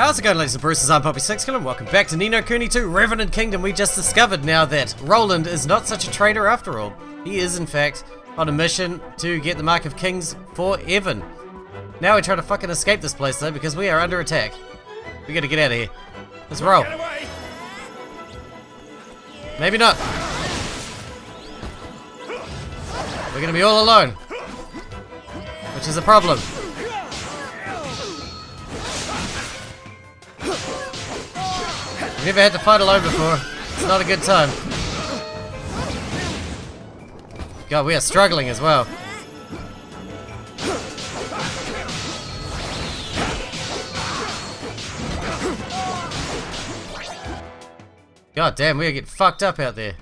How's it going, ladies and bruisers? I'm Poppy Sixkilla and welcome back to Ni no Kuni 2 Revenant Kingdom. We just discovered now that Roland is not such a traitor after all. He is, in fact, on a mission to get the Mark of Kings for Evan. Now we're trying to fucking escape this place, though, because we are under attack. We gotta get out of here. Let's roll. Maybe not. We're gonna be all alone, which is a problem. I've never had to fight alone before. It's not a good time. God, we are struggling as well. God damn, we are getting fucked up out there.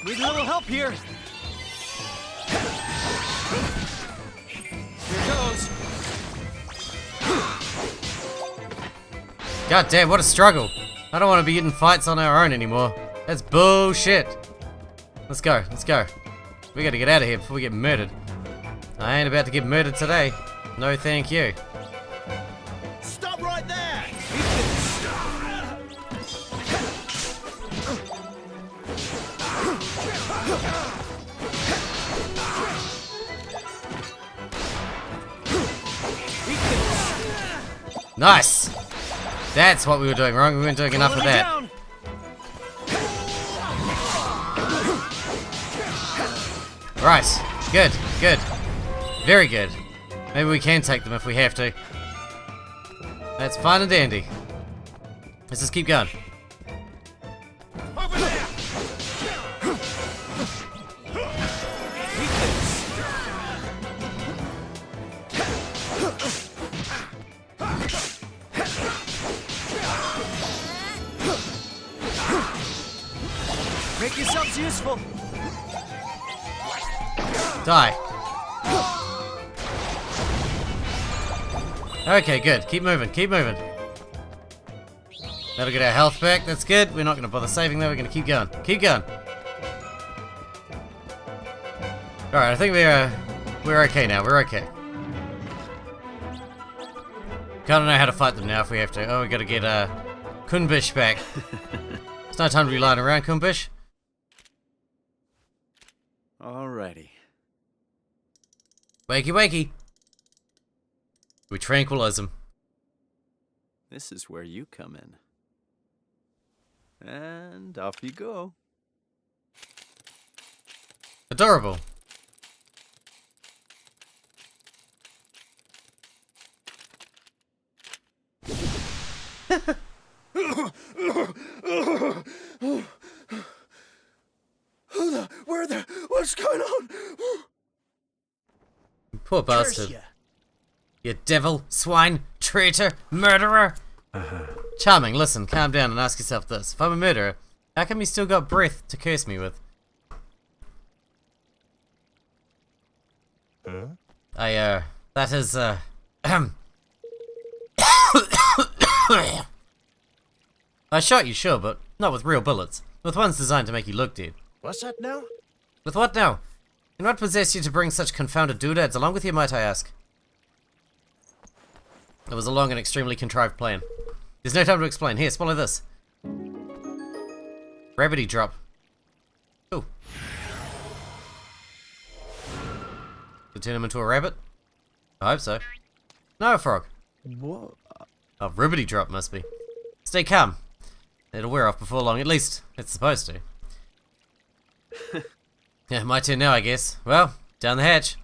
Need a little help here. Here goes. God damn, what a struggle. I don't want to be getting fights on our own anymore. That's bullshit. Let's go, let's go. We gotta get out of here before we get murdered. I ain't about to get murdered today. No thank you. Stop right there. Nice. That's what we were doing wrong. We weren't doing enough of that. Right. Good. Good. Very good. Maybe we can take them if we have to. That's fine and dandy. Let's just keep going. Over there. Make yourselves useful. Die. Okay, good. Keep moving, keep moving. That'll get our health back. That's good. We're not going to bother saving though. We're going to keep going. Keep going. Alright, I think we're okay now. We're okay. Kinda know how to fight them now if we have to. Oh, we gotta get Kunbish back. It's no time to be lying around, Kunbish. Alrighty. Wakey wakey. We tranquilize them. This is where you come in. And off you go. Adorable. What's going on? Poor bastard. You devil, swine, traitor, murderer. Charming, listen, calm down and ask yourself this. If I'm a murderer, how come you still got breath to curse me with? That is, I shot you, sure, but not with real bullets. With ones designed to make you look dead. What's that now? With what now? And what possessed you to bring such confounded doodads along with you, might I ask? It was a long and extremely contrived plan. There's no time to explain. Here, swallow this. Rabbity drop. Ooh. To turn him into a rabbit? I hope so. No, a frog. What? Oh, ribbity drop must be. Stay calm. It'll wear off before long, at least it's supposed to. Yeah, my turn now, I guess. Well, down the hatch.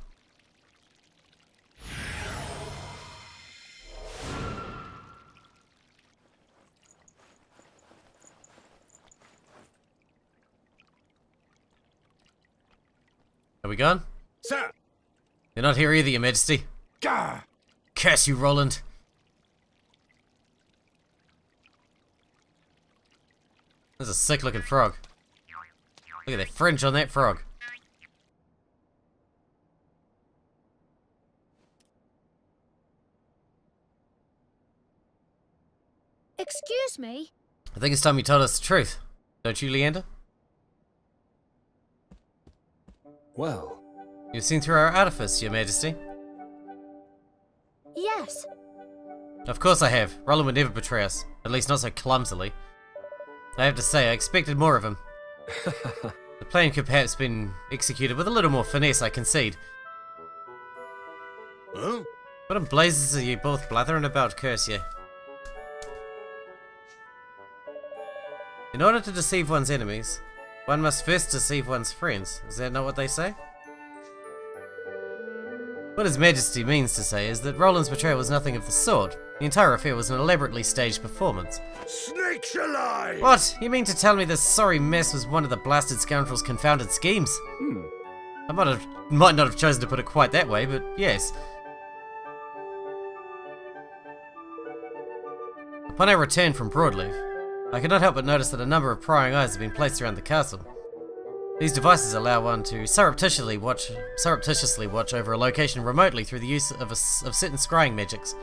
Are we gone? Sir! You're not here either, Your Majesty. Gah! Curse you, Roland. There's a sick looking frog. Look at that fringe on that frog. Excuse me? I think it's time you told us the truth. Don't you, Leander? Well, You've seen through our artifice, Your Majesty. Yes. Of course I have. Roland would never betray us. At least not so clumsily. I have to say, I expected more of him. The plan could perhaps have been executed with a little more finesse, I concede. Huh? What in blazes are you both blathering about, curse you? In order to deceive one's enemies, one must first deceive one's friends. Is that not what they say? What His Majesty means to say is that Roland's betrayal was nothing of the sort. The entire affair was an elaborately staged performance. Snakes alive! What? You mean to tell me this sorry mess was one of the blasted scoundrel's confounded schemes? I might not have chosen to put it quite that way, but yes. Upon our return from Broadleaf, I could not help but notice that a number of prying eyes have been placed around the castle. These devices allow one to surreptitiously watch over a location remotely through the use of certain scrying magics.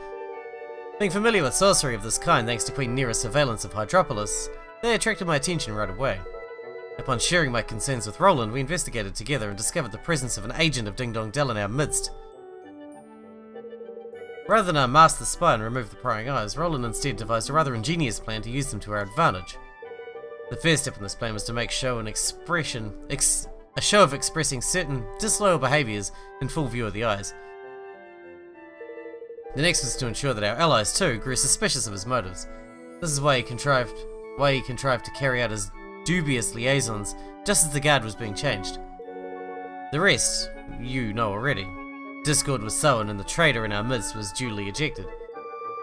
Being familiar with sorcery of this kind thanks to Queen Neera's surveillance of Hydropolis, they attracted my attention right away. Upon sharing my concerns with Roland, we investigated together and discovered the presence of an agent of Ding Dong Dell in our midst. Rather than unmask the spy and remove the prying eyes, Roland instead devised a rather ingenious plan to use them to our advantage. The first step in this plan was to make a show of expressing certain disloyal behaviours in full view of the eyes. The next was to ensure that our allies too grew suspicious of his motives. This is why he contrived to carry out his dubious liaisons just as the guard was being changed. The rest, you know already. Discord was sown and the traitor in our midst was duly ejected.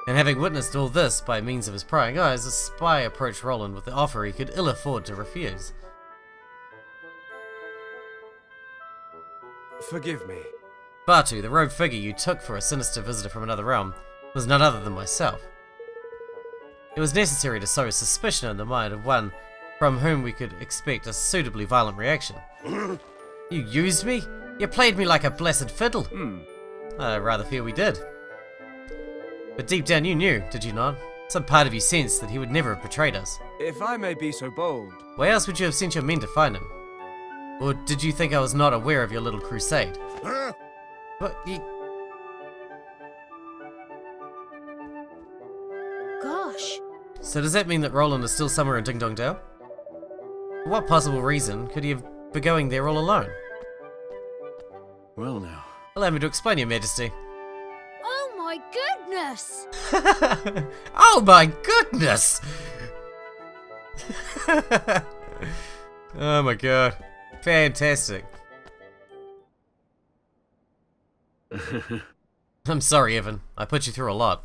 And having witnessed all this by means of his prying eyes, the spy approached Roland with the offer he could ill afford to refuse. Forgive me. Batu, the robed figure you took for a sinister visitor from another realm, was none other than myself. It was necessary to sow suspicion in the mind of one from whom we could expect a suitably violent reaction. You used me? You played me like a blessed fiddle. I rather fear we did. But deep down you knew, did you not? Some part of you sensed that he would never have betrayed us. If I may be so bold. Why else would you have sent your men to find him? Or did you think I was not aware of your little crusade? But Gosh. So does that mean that Roland is still somewhere in Ding Dong Dell? For what possible reason could he have been going there all alone? Well now. Allow me to explain, Your Majesty. Oh my goodness! Oh my goodness! Oh my god. Fantastic. I'm sorry, Evan. I put you through a lot.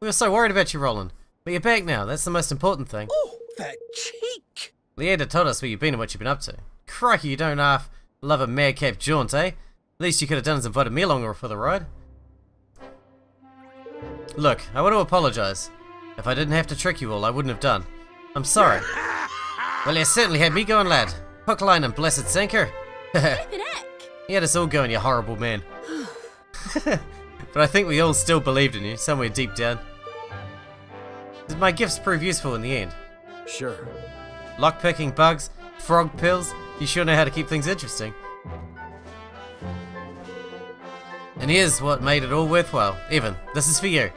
We were so worried about you, Roland. But you're back now. That's the most important thing. Oh, that cheek! Leander told us where you've been and what you've been up to. Crikey, you don't half love a madcap jaunt, eh? Least you could have done is invited me along for the ride. Look, I want to apologise. If I didn't have to trick you all, I wouldn't have done. I'm sorry. Well, you certainly had me going, lad. Hook, line, and blessed sinker. Flippin' heck! You had us all going, you horrible man. But I think we all still believed in you, somewhere deep down. Did my gifts prove useful in the end? Sure. Lockpicking, bugs, frog pills. You sure know how to keep things interesting. And here's what made it all worthwhile. Evan, this is for you.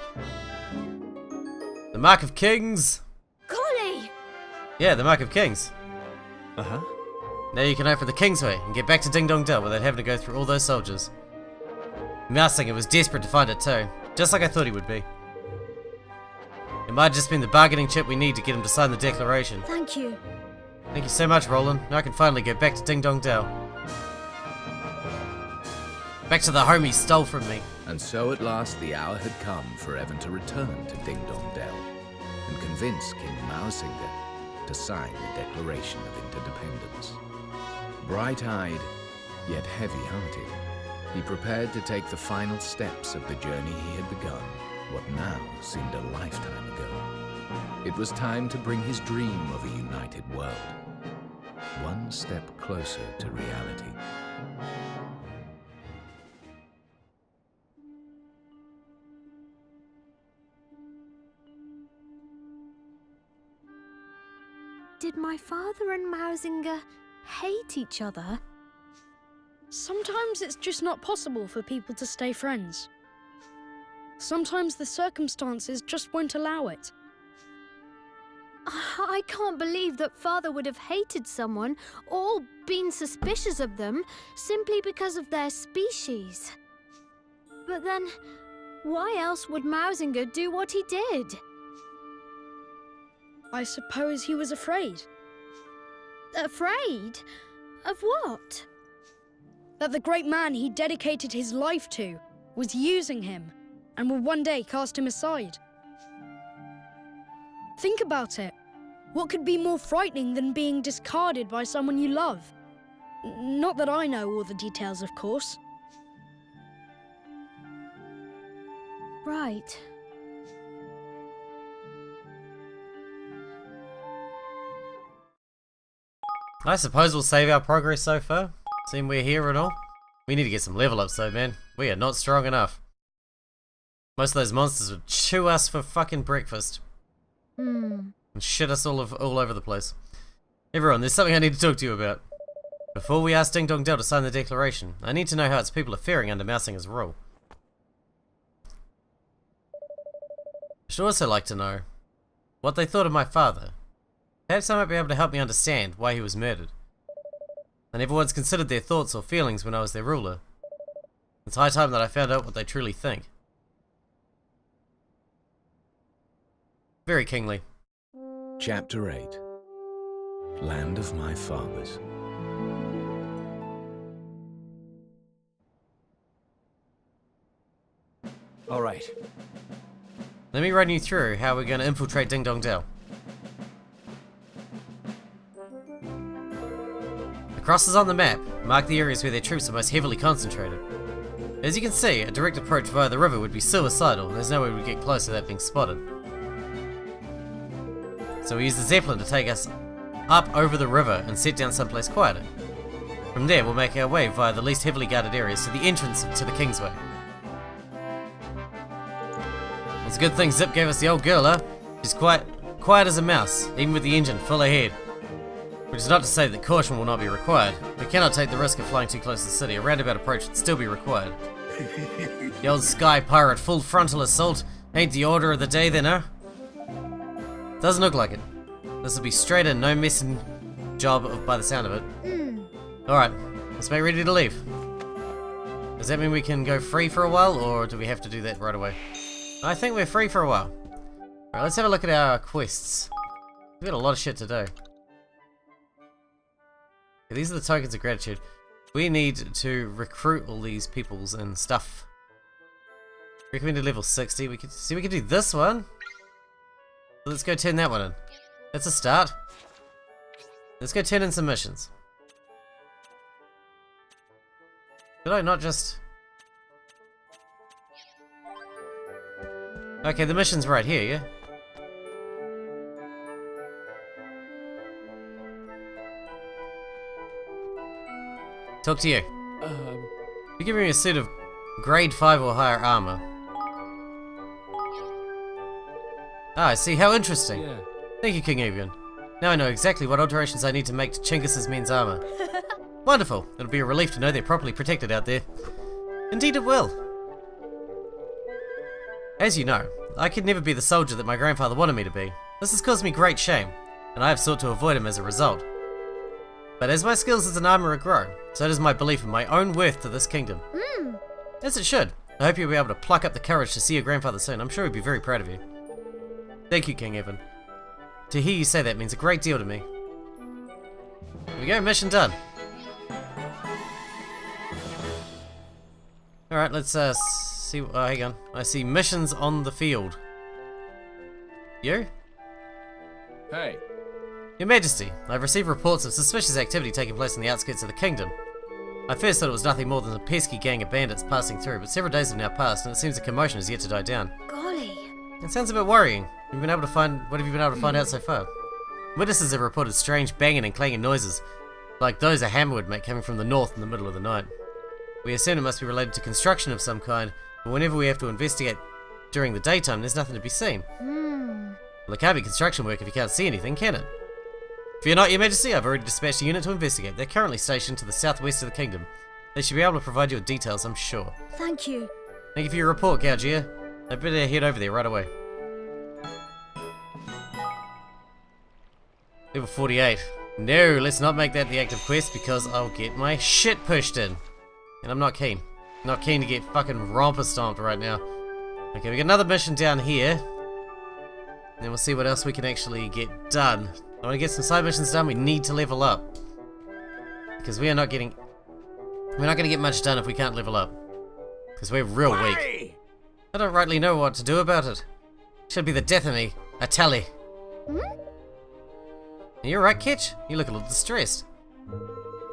The Mark of Kings. Golly! Yeah, the Mark of Kings. Uh-huh. Now you can open the Kingsway and get back to Ding Dong Dell without having to go through all those soldiers. Mousesinger was desperate to find it too, just like I thought he would be. It might have just been the bargaining chip we need to get him to sign the declaration. Thank you. Thank you so much, Roland. Now I can finally go back to Ding Dong Dell. Back to the home he stole from me. And so at last the hour had come for Evan to return to Ding Dong Dell and convince King Mousesinger to sign the Declaration of Interdependence. Bright-eyed, yet heavy-hearted, he prepared to take the final steps of the journey he had begun, what now seemed a lifetime ago. It was time to bring his dream of a united world one step closer to reality. Did my father and Mausinger hate each other? Sometimes it's just not possible for people to stay friends. Sometimes the circumstances just won't allow it. I can't believe that Father would have hated someone or been suspicious of them simply because of their species. But then, why else would Mausinger do what he did? I suppose he was afraid Afraid? Of what? that the great man he dedicated his life to was using him and would one day cast him aside. Think about it. What could be more frightening than being discarded by someone you love? Not that I know all the details, of course. Right. I suppose we'll save our progress so far, seeing we're here and all. We need to get some level ups though, man. We are not strong enough. Most of those monsters would chew us for fucking breakfast. And shit us all over the place. Everyone, there's something I need to talk to you about. Before we ask Ding Dong Dell to sign the declaration, I need to know how its people are faring under Mausinger's rule. I should also like to know what they thought of my father. Perhaps I might be able to help me understand why he was murdered. I never once considered their thoughts or feelings when I was their ruler. It's high time that I found out what they truly think. Very kingly. Chapter 8. Land of My Fathers. All right. Let me run you through how we're going to infiltrate Ding Dong Dell. The crosses on the map mark the areas where their troops are most heavily concentrated. As you can see, a direct approach via the river would be suicidal, and there's no way we'd get close without being spotted. So we use the Zeppelin to take us up over the river and set down someplace quieter. From there, we'll make our way via the least heavily guarded areas to the entrance to the Kingsway. It's a good thing Zip gave us the old girl, huh? She's quiet as a mouse, even with the engine full ahead. Which is not to say that caution will not be required. We cannot take the risk of flying too close to the city. A roundabout approach would still be required. The old sky pirate full frontal assault ain't the order of the day then, huh? Doesn't look like it. This will be straight in, no messing job by the sound of it. Alright, let's make ready to leave. Does that mean we can go free for a while, or do we have to do that right away? I think we're free for a while. Alright, let's have a look at our quests. We've got a lot of shit to do. Okay, these are the tokens of gratitude. We need to recruit all these peoples and stuff. Recommended level 60. We could do this one. Let's go turn that one in. That's a start. Let's go turn in some missions. Did I not just... Okay, the mission's right here, yeah? Talk to you. You're giving me a suit of grade 5 or higher armor. Ah, I see. How interesting. Yeah. Thank you, King Avian. Now I know exactly what alterations I need to make to Chinggis's men's armor. Wonderful. It'll be a relief to know they're properly protected out there. Indeed it will. As you know, I could never be the soldier that my grandfather wanted me to be. This has caused me great shame, and I have sought to avoid him as a result. But as my skills as an armorer grow, so does my belief in my own worth to this kingdom. As it should. I hope you'll be able to pluck up the courage to see your grandfather soon. I'm sure he'd be very proud of you. Thank you, King Evan. To hear you say that means a great deal to me. Here we go, mission done. Alright, let's see. Oh, hang on. I see missions on the field. You? Hey. Your Majesty, I've received reports of suspicious activity taking place in the outskirts of the kingdom. I first thought it was nothing more than a pesky gang of bandits passing through, but several days have now passed and it seems the commotion is yet to die down. Golly. It sounds a bit worrying. What have you been able to find out so far? Witnesses have reported strange banging and clanging noises, like those a hammer would make coming from the north in the middle of the night. We assume it must be related to construction of some kind, but whenever we have to investigate during the daytime, there's nothing to be seen. Well, it can't be construction work if you can't see anything, can it? Fear not, Your Majesty, I've already dispatched a unit to investigate. They're currently stationed to the southwest of the kingdom. They should be able to provide you with details, I'm sure. Thank you. Thank you for your report, Gaugier. I better head over there right away. Level 48. No, let's not make that the active quest because I'll get my shit pushed in. And I'm not keen. Not keen to get fucking romper stomped right now. Okay, we got another mission down here. And then we'll see what else we can actually get done. I want to get some side missions done, we need to level up. Because we're not going to get much done if we can't level up. Because we're real weak. I don't rightly know what to do about it. Should be the death of me. I tell you. Are you alright, Kitch? You look a little distressed.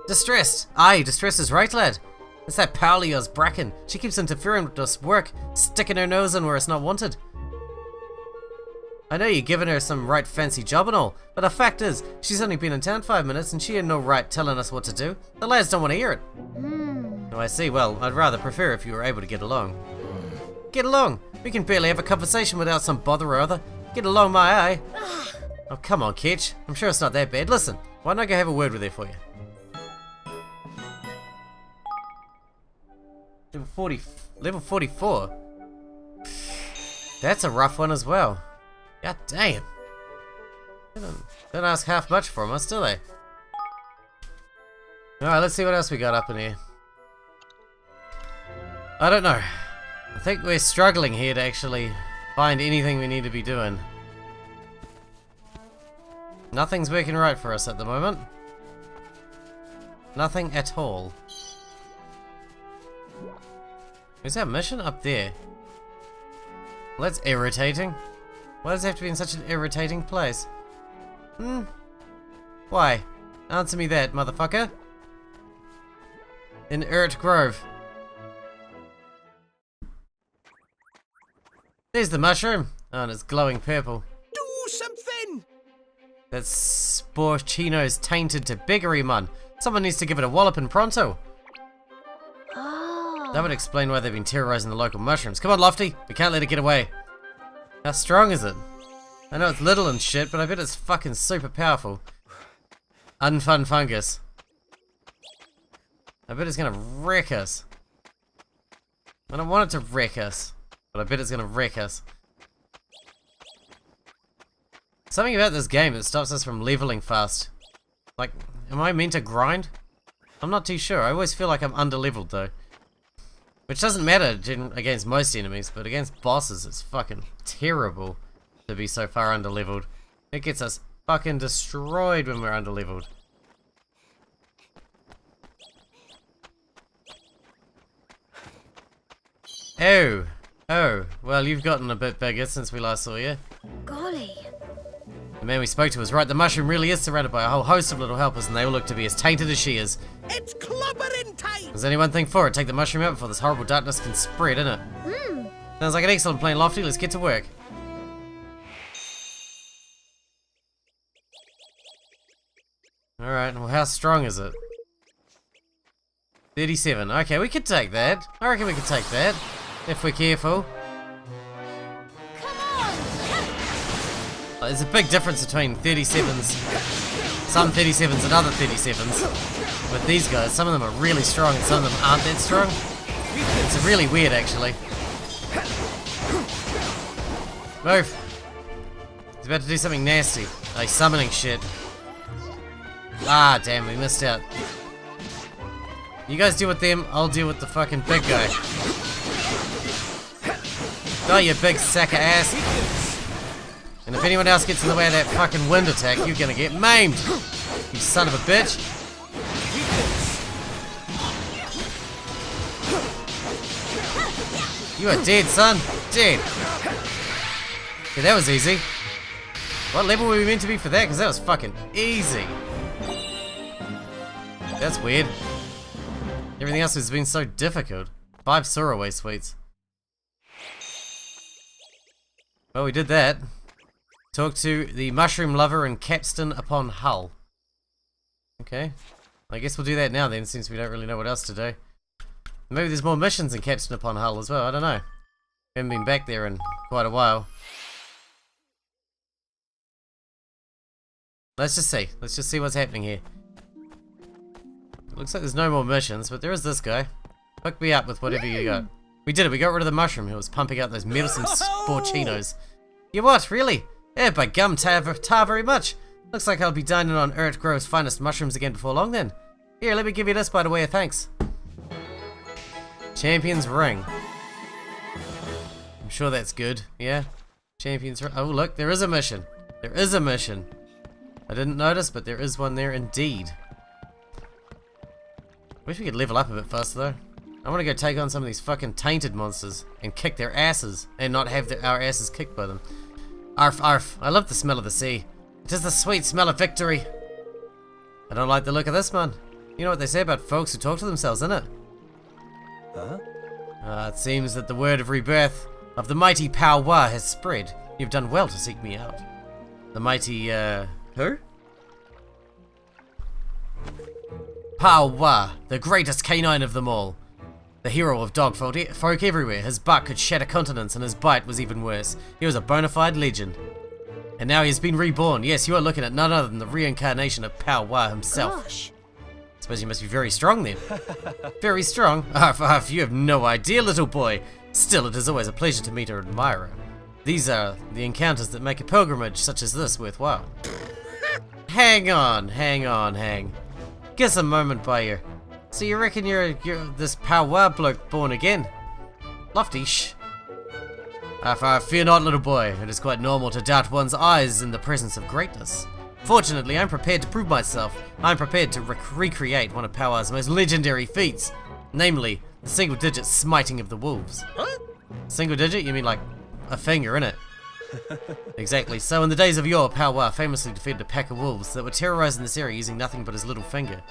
Distressed? Aye, distressed is right, lad. It's that pal of yours, Bracken. She keeps interfering with us work, sticking her nose in where it's not wanted. I know you're giving her some right fancy job and all, but the fact is, she's only been in town 5 minutes and she had no right telling us what to do. The lads don't want to hear it. Oh, I see. Well, I'd rather prefer if you were able to get along. Get along? We can barely have a conversation without some bother or other. Get along, my eye. Oh, come on, Kitch. I'm sure it's not that bad. Listen, why don't I go have a word with her for you? Level 44? That's a rough one as well. God damn. They don't ask half much from us, do they? Alright, let's see what else we got up in here. I don't know. I think we're struggling here to actually find anything we need to be doing. Nothing's working right for us at the moment. Nothing at all. Is that mission up there? Well, that's irritating. Why does it have to be in such an irritating place? Why? Answer me that, motherfucker. In Urt Grove. There's the mushroom. Oh, and it's glowing purple. Do something! That Sporchino's tainted to beggary, man. Someone needs to give it a walloping pronto. Oh. That would explain why they've been terrorizing the local mushrooms. Come on, Lofty. We can't let it get away. How strong is it? I know it's little and shit, but I bet it's fucking super powerful. Unfun fungus. I bet it's gonna wreck us. I don't want it to wreck us, but I bet it's gonna wreck us. Something about this game that stops us from leveling fast. Like, am I meant to grind? I'm not too sure. I always feel like I'm under-leveled though. Which doesn't matter against most enemies, but against bosses it's fucking terrible to be so far under-leveled. It gets us fucking destroyed when we're under-leveled. Oh. Oh. Well, you've gotten a bit bigger since we last saw you. Golly. The man we spoke to was right. The mushroom really is surrounded by a whole host of little helpers, and they all look to be as tainted as she is. It's clobbering time! There's only one thing for it. Take the mushroom out before this horrible darkness can spread, innit? Sounds like an excellent plan, Lofty. Let's get to work. Alright, well, how strong is it? 37. Okay, we could take that. I reckon we could take that. If we're careful. There's a big difference between 37s, some 37s and other 37s. With these guys, some of them are really strong and some of them aren't that strong. It's really weird, actually. Move! He's about to do something nasty. Oh, he's summoning shit. Ah, damn, we missed out. You guys deal with them, I'll deal with the fucking big guy. Oh, you big sack of ass. And if anyone else gets in the way of that fucking wind attack, you're gonna get maimed. You son of a bitch. You are dead, son. Dead. Okay, that was easy. What level were we meant to be for that? Because that was fucking easy. That's weird. Everything else has been so difficult. 5 Soraway sweets. Well, we did that. Talk to the mushroom lover in Capstan upon Hull. Okay. I guess we'll do that now then, since we don't really know what else to do. Maybe there's more missions in Capstan upon Hull as well, I don't know. Haven't been back there in quite a while. Let's just see. Let's just see what's happening here. It looks like there's no more missions, but there is this guy. Hook me up with whatever you got. We did it. We got rid of the mushroom who was pumping out those meddlesome sporchinos. You what? Really? Yeah, by gum, tar very much. Looks like I'll be dining on Earth Grove's finest mushrooms again before long then. Here, let me give you this by the way of thanks. Champion's Ring. I'm sure that's good, yeah? Champion's Ring. Oh, look, there is a mission. There is a mission. I didn't notice, but there is one there indeed. Wish we could level up a bit faster though. I want to go take on some of these fucking tainted monsters and kick their asses and not have our asses kicked by them. Arf, arf. I love the smell of the sea. It is the sweet smell of victory. I don't like the look of this, man. You know what they say about folks who talk to themselves, innit? Huh? It seems that the word of rebirth of the mighty Pow-Wah has spread. You've done well to seek me out. The mighty, who? Pow-Wah, the greatest canine of them all. The hero of dog folk everywhere. His bark could shatter continents and his bite was even worse. He was a bona fide legend. And now he has been reborn. Yes, you are looking at none other than the reincarnation of Pow-Wah himself. Gosh. Suppose you must be very strong then. Very strong? Arf, arf, you have no idea, little boy. Still, it is always a pleasure to meet an admirer. These are the encounters that make a pilgrimage such as this worthwhile. Hang on. Guess a moment by you. So you reckon you're this Pow-Wah bloke born again? Lofty, shh. Fear not, little boy. It is quite normal to doubt one's eyes in the presence of greatness. Fortunately, I'm prepared to prove myself. I'm prepared to recreate one of Pow-Wah's most legendary feats. Namely, the single-digit smiting of the wolves. Huh? Single digit? You mean like a finger, innit? Exactly. So in the days of yore, Pow-Wah famously defeated a pack of wolves that were terrorizing this area using nothing but his little finger.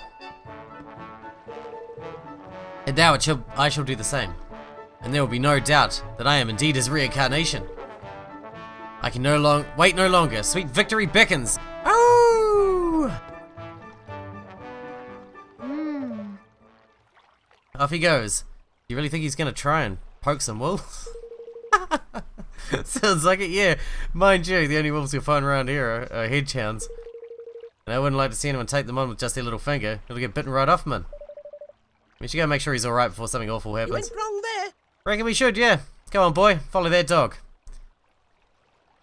And now I shall do the same. And there will be no doubt that I am indeed his reincarnation. I can wait no longer. Sweet victory beckons. Oh! Off he goes. You really think he's gonna try and poke some wolves? Sounds like it, yeah. Mind you, the only wolves you'll find around here are hedgehounds. And I wouldn't like to see anyone take them on with just their little finger. It'll get bitten right off, man. We should go make sure he's alright before something awful You happens. went wrong there. Reckon we should, yeah. Go on, boy. Follow that dog.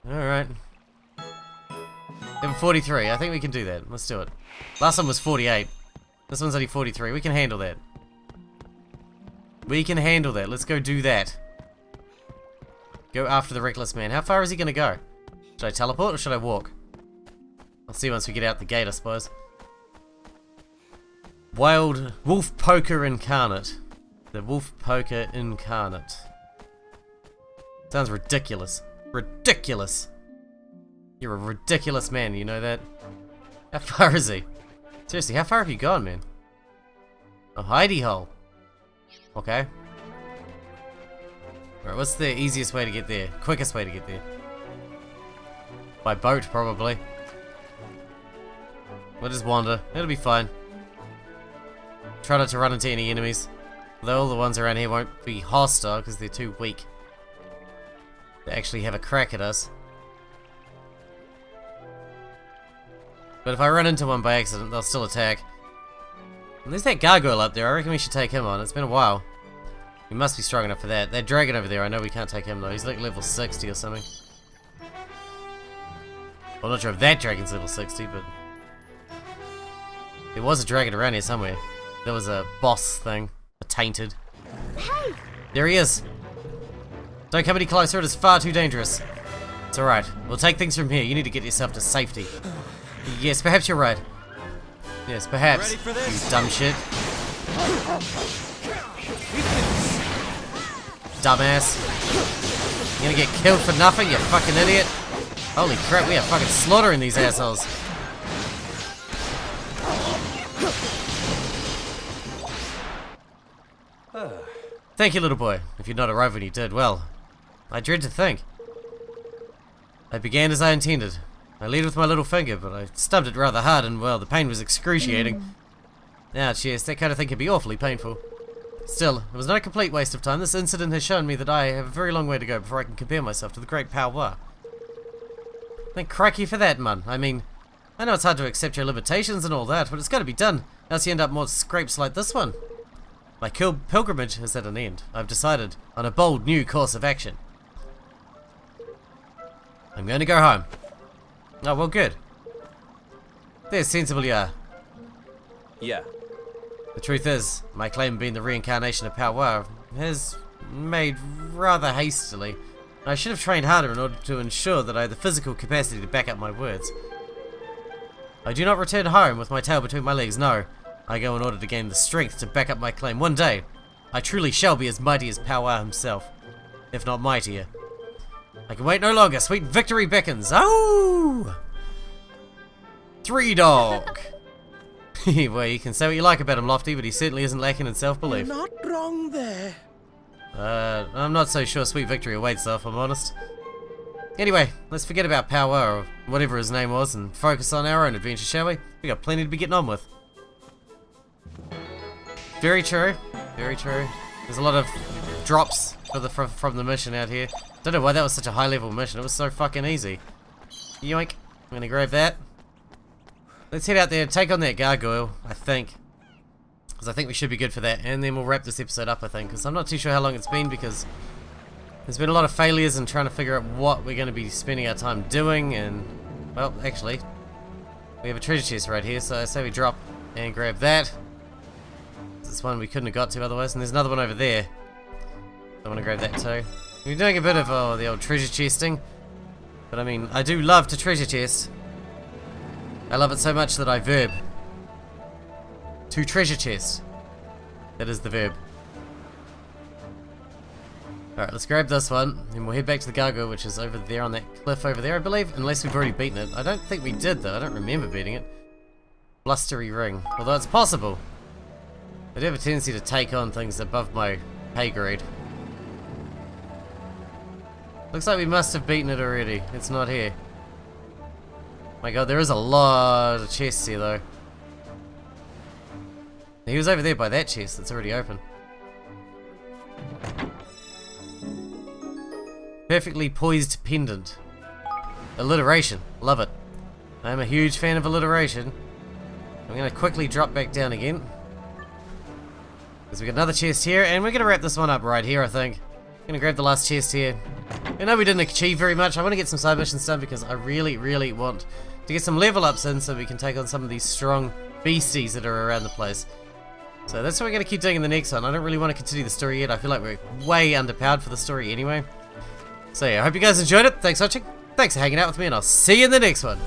Alright. Level 43. I think we can do that. Let's do it. Last one was 48. This one's only 43. We can handle that. We can handle that. Let's go do that. Go after the reckless man. How far is he going to go? Should I teleport or should I walk? I'll see once we get out the gate, I suppose. Wild Wolf Poker Incarnate. The Wolf Poker Incarnate. Sounds ridiculous. Ridiculous. You're a ridiculous man, you know that? How far is he? Seriously, how far have you gone, man? A hidey hole. Okay. Alright, what's the easiest way to get there? Quickest way to get there? By boat, probably. We'll just wander. It'll be fine. Try not to run into any enemies. Although all the ones around here won't be hostile because they're too weak to actually have a crack at us. But if I run into one by accident, they'll still attack. And there's that gargoyle up there. I reckon we should take him on. It's been a while. We must be strong enough for that. That dragon over there, I know we can't take him though. He's like level 60 or something. Well, I'm not sure if that dragon's level 60, but there was a dragon around here somewhere. There was a boss thing. A tainted. Hey! There he is. Don't come any closer, it is far too dangerous. It's alright. We'll take things from here. You need to get yourself to safety. Yes, perhaps you're right. Yes, perhaps. Ready for this? You dumb shit. Dumbass. You're gonna get killed for nothing, you fucking idiot. Holy crap, we are fucking slaughtering these assholes. Thank you, little boy. If you'd not arrived when you did, well, I dread to think. I began as I intended. I led with my little finger, but I stubbed it rather hard and, well, the pain was excruciating. Ouch, yes, that kind of thing can be awfully painful. Still, it was not a complete waste of time. This incident has shown me that I have a very long way to go before I can compare myself to the great Pow-Wah. Thank crikey for that, man. I mean, I know it's hard to accept your limitations and all that, but it's got to be done, else you end up more scrapes like this one. My pilgrimage is at an end. I've decided on a bold new course of action. I'm going to go home. Oh, well, good. There's sensible you are. Yeah. The truth is, my claim of being the reincarnation of power has made rather hastily. I should have trained harder in order to ensure that I had the physical capacity to back up my words. I do not return home with my tail between my legs, no. I go in order to gain the strength to back up my claim. One day, I truly shall be as mighty as Power himself, if not mightier. I can wait no longer. Sweet victory beckons. Oh! 3 Dog. Well, you can say what you like about him, Lofty, but he certainly isn't lacking in self-belief. You're not wrong there. I'm not so sure Sweet Victory awaits, though, if I'm honest. Anyway, let's forget about Power, or whatever his name was, and focus on our own adventure, shall we? We got plenty to be getting on with. Very true. Very true. There's a lot of drops from the mission out here. Don't know why that was such a high-level mission. It was so fucking easy. Yoink. I'm gonna grab that. Let's head out there and take on that gargoyle, I think. Because I think we should be good for that. And then we'll wrap this episode up, I think. Because I'm not too sure how long it's been, because there's been a lot of failures in trying to figure out what we're going to be spending our time doing. And, well, actually, we have a treasure chest right here. So I say we drop and grab that. This one we couldn't have got to otherwise. And there's another one over there. I want to grab that too. We're doing a bit of the old treasure chesting. But I mean, I do love to treasure chest. I love it so much that I verb. To treasure chest. That is the verb. Alright, let's grab this one. And we'll head back to the gargoyle, which is over there on that cliff over there, I believe. Unless we've already beaten it. I don't think we did, though. I don't remember beating it. Blustery ring. Although it's possible. I do have a tendency to take on things above my pay grade. Looks like we must have beaten it already. It's not here. My god, there is a lot of chests here, though. He was over there by that chest that's already open. Perfectly poised pendant. Alliteration. Love it. I am a huge fan of alliteration. I'm going to quickly drop back down again. Because we got another chest here, and we're going to wrap this one up right here, I think. I'm going to grab the last chest here. I know we didn't achieve very much. I want to get some side missions done because I really, really want to get some level ups in so we can take on some of these strong beasties that are around the place. So that's what we're going to keep doing in the next one. I don't really want to continue the story yet. I feel like we're way underpowered for the story anyway. So yeah, I hope you guys enjoyed it. Thanks for watching. Thanks for hanging out with me, and I'll see you in the next one.